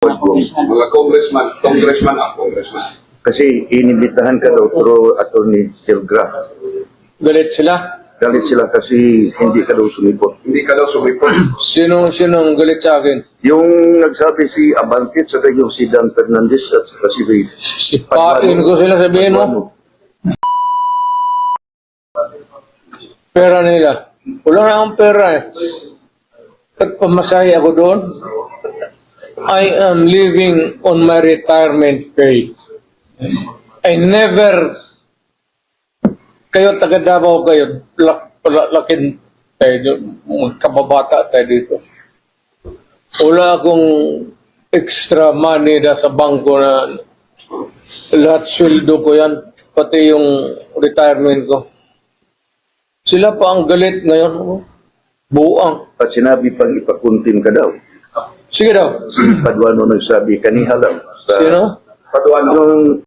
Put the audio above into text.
Mga congressman. Kasi inimbitahan ka daw pero Attorney Tilgra. Galit sila? Galit sila kasi hindi ka daw sumipot. Hindi ka daw sumipot. Sinong galit sa akin? Yung nagsabi si Abante at yung si Dan Fernandez at saka si Ray. Sipain ko sila sabihin mo. Pera nila. Wala na akong pera eh. At pamasahe ako doon. I am living on my retirement pay. I never, kayo taga Davao kayo, lakin tayo, magkababata tayo dito. Wala akong extra money na sa bangko na lahat sweldo ko yan, pati yung retirement ko. Sila pa ang galit ngayon. Buang. At sinabi pang ipakuntin ka daw. Sige daw. Si Paduano nagsabi kaniha lang. Sino? Paduano. Nung